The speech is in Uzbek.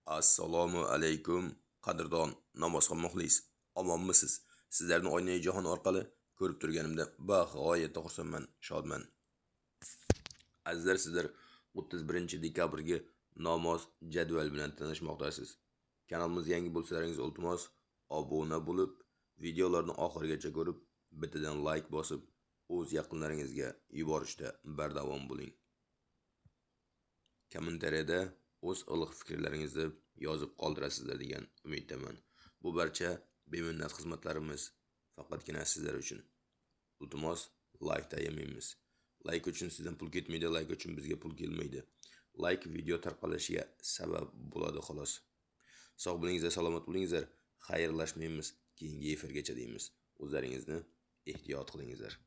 Assalomu alaykum, qadrdon namozxon muxlis. Omonmisiz? Sizlarni Oynai jahon orqali ko'rib turganimda bag'oyatda xursandman, shodman. Azizlar, sizlar 31-dekabrga namoz jadval bilan tanishmoqdasiz. Kanalimizga yangi bo'lsalaringiz iltimos obuna bo'lib, videolarni oxirigacha ko'rib, bittadan like bosib, o'z yaqinlaringizga yuborishda bardavom bo'ling. Kommentariyada o'z iliq fikrlaringizni yozib qoldirasizlar degan umiddaman. Bu barcha beminnat xizmatlarimiz faqatgina sizlar uchun. Iltimos, like tayamaymiz. Like uchun sizdan pul ketmaydi, like uchun bizga pul kelmaydi. Like video tarqalishiga sabab bo'ladi xolos. Sog' bo'lingizlar, salomat bo'lingizlar. Xayrlashmaymiz, keyingi efirgacha deymiz. O'zlaringizni ehtiyot qilingizlar.